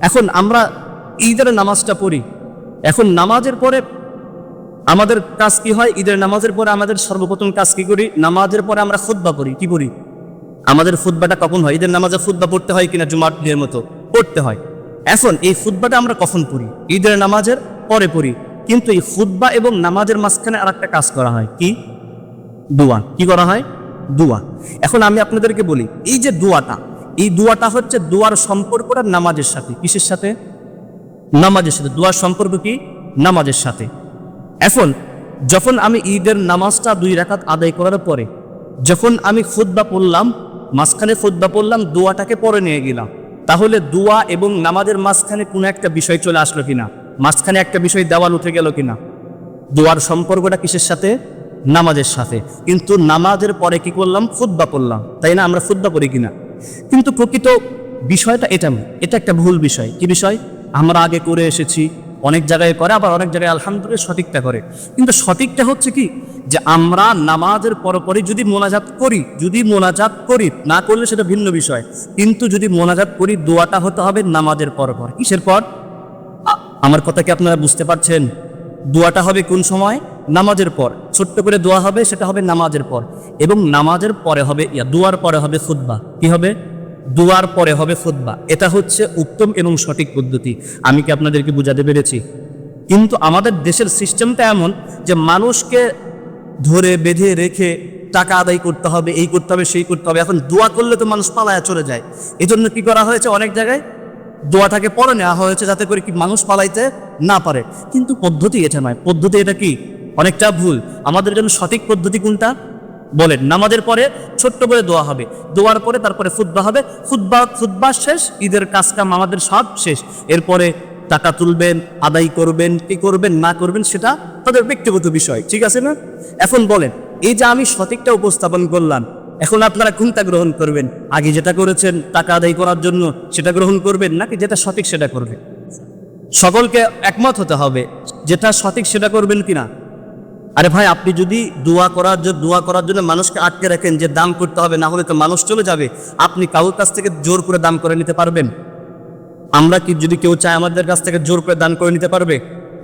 এখন আমরা ঈদের নামাজটা পড়ি, এখন নামাজের পরে আমাদের কাজ কি হয়? ঈদের নামাজের পরে আমাদের সর্বপ্রথম কাজ কি করি? নামাজের পরে আমরা খুতবা পড়ি। কি পড়ি? আমাদের খুতবাটা কখন হয়? ঈদের নামাজে খুতবা পড়তে হয় কিনা? জুমার দিনের মতো পড়তে হয়। এখন এই খুতবাটা আমরা কখন পড়ি? ঈদের নামাজের পরে পড়ি। কিন্তু এই খুতবা এবং নামাজের মাঝখানে আর একটা কাজ করা হয়, কি? দোয়া। কি করা হয়? দোয়া। এখন আমি আপনাদেরকে বলি, এই যে দোয়াটা, এই দোয়াটা হচ্ছে দোয়ার সম্পর্কটা নামাজের সাথে। কিসের সাথে? নামাজের সাথে। দোয়ার সম্পর্ক কি? নামাজের সাথে। এখন যখন আমি ঈদের নামাজটা 2 রাকাত আদায় করার পরে যখন আমি খুতবা পড়লাম, মাঝখানে খুতবা পড়লাম, দোয়াটাকে পরে নিয়ে গেলাম, তাহলে দোয়া এবং নামাজের মাঝখানে কোনো একটা বিষয় চলে আসলো কিনা? মাঝখানে একটা বিষয় দেওয়াল উঠে গেল কিনা? দোয়ার সম্পর্কটা কিসের সাথে? নামাজের সাথে। কিন্তু নামাজের পরে কি করলাম? খুতবা পড়লাম, তাই না? আমরা খুতবা পড়ি কিনা? কিন্তু প্রকৃত বিষয়টা এটা না, এটা একটা ভুল বিষয়। কি বিষয়? আমরা আগে করে এসেছি, অনেক জায়গায় করে, আবার অনেক জায়গায় আলহামদুলিল্লাহ সঠিকটা করে। কিন্তু সঠিকটা হচ্ছে কি, যে আমরা নামাজের পরপরই যদি মোনাজাত করি, না করলে সেটা ভিন্ন বিষয়, কিন্তু যদি মোনাজাত করি, দোয়াটা হতে হবে নামাজের পরপর। কিসের পর? আমার কথা কি আপনারা বুঝতে পারছেন? দোয়াটা হবে কোন সময়? নামাজের পর। ছোট্ট করে দোয়া হবে, সেটা হবে নামাজের পর। এবং নামাজের পরে হবে দোয়ার পরে হবে খুতবা। কি হবে? দোয়ার পরে হবে খুতবা। এটা হচ্ছে উত্তম এবং সঠিক পদ্ধতি। আমি কি আপনাদেরকে বুঝাতে পেরেছি? কিন্তু আমাদের দেশের সিস্টেমটা এমন যে মানুষকে ধরে বেঁধে রেখে টাকা আদায় করতে হবে, এই করতে হবে, সেই করতে হবে। এখন দোয়া করলে তো মানুষ পালায়া চলে যায়। এজন্য কি করা হয়েছে? অনেক জায়গায় দোয়াটাকে পরে নেওয়া হয়েছে, যাতে করে কি মানুষ পালাইতে না পারে। কিন্তু পদ্ধতি এটা নয়। পদ্ধতি এটা কি? অনেকটা ভুল। আমাদের জন্য সঠিক পদ্ধতি কোনটা বলেন? নামাজের পরে ছোট্ট করে দোয়া হবে, দোয়ার পরে তারপরে খুতবা হবে, খুতবা শেষ, ঈদের কাজকাম আমাদের সব শেষ। এরপরে টাকা তুলবেন, আদায় করবেন, কি করবেন না করবেন সেটা তাদের ব্যক্তিগত বিষয়, ঠিক আছে না? এখন বলেন, এই যে আমি সঠিকটা উপস্থাপন করলাম, এখন আপনারা কোনটা গ্রহণ করবেন? আগে যেটা করেছেন টাকা আদায় করার জন্য সেটা গ্রহণ করবেন, নাকি যেটা সঠিক সেটা করবেন? সকলকে একমত হতে হবে, যেটা সঠিক সেটা করবেন কিনা। আরে ভাই, আপনি যদি দোয়া করার জন্য মানুষকে আটকে রাখেন যে দান করতে হবে, না হলে তো মানুষ চলে যাবে, আপনি কারোর কাছ থেকে জোর করে দান করে নিতে পারবেন? আমরা কি, যদি কেউ চায় আমাদের কাছ থেকে জোর করে দান করে নিতে পারবে?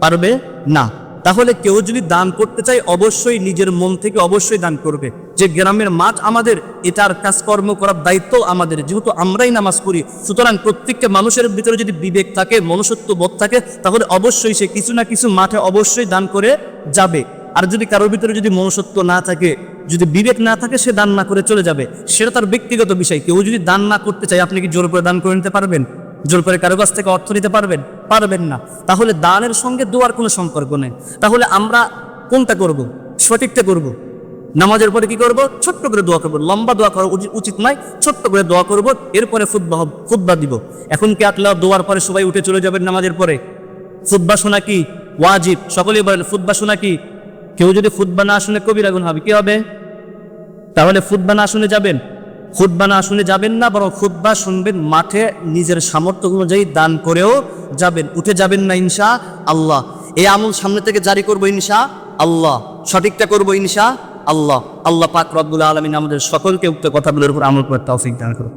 পারবে না। তাহলে কেউ যদি দান করতে চায়, অবশ্যই নিজের মন থেকে অবশ্যই দান করবে। যে গ্রামের মাঠ আমাদের, এটার কাজকর্ম করার দায়িত্ব আমাদের, যেহেতু আমরাই নামাজ পড়ি। সুতরাং প্রত্যেকটা মানুষের ভিতরে যদি বিবেক থাকে, মনুষ্যত্ব বোধ থাকে, তাহলে অবশ্যই সে কিছু না কিছু মাঠে অবশ্যই দান করে যাবে। আর যদি কারোর ভিতরে যদি মনুষ্যত্ব না থাকে, যদি বিবেক না থাকে, সে দান না করে চলে যাবে। সেটা তার ব্যক্তিগত বিষয়। কেউ যদি দান না করতে চায়, আপনি কি জোর করে দান করে নিতে পারবেন? জোর করে কারো কাছ থেকে অর্থ নিতে পারবেন? পারবেন না। তাহলে দানের সঙ্গে দোয়ার কোনো সম্পর্ক নেই। তাহলে আমরা কোনটা করব? সঠিকটা করব। নামাজের পরে কি করব? ছোট্ট করে দোয়া করবো। লম্বা দোয়া করা উচিত নয়, ছোট্ট করে দোয়া করব, এরপরে খুতবা দিব। এখন কি আটলা দোয়ার পরে সবাই উঠে চলে যাবেন নামাজের পরে? খুতবা শোনা কি ওয়াজিব? সকলেই বলেন খুতবা শোনা কি? কেউ যদি খুতবা না শুনে কবিরা গুনাহ হবে, কি হবে? তাহলে খুতবা না শুনে যাবেন? খুতবা না শুনে যাবেন না, বরং খুতবা শুনবেন, মাঠে নিজের সামর্থ্য অনুযায়ী দান করেও যাবেন, উঠে যাবেন না ইনশা আল্লাহ। এই আমল সামনে থেকে জারি করবো ইনশা আল্লাহ, সঠিকটা করবো ইনশা আল্লাহ। আল্লাহ পাক রব্বুল আলামিন আমাদের সকলকে উক্ত কথাগুলোর উপর আমল করার তৌফিক দান করুন।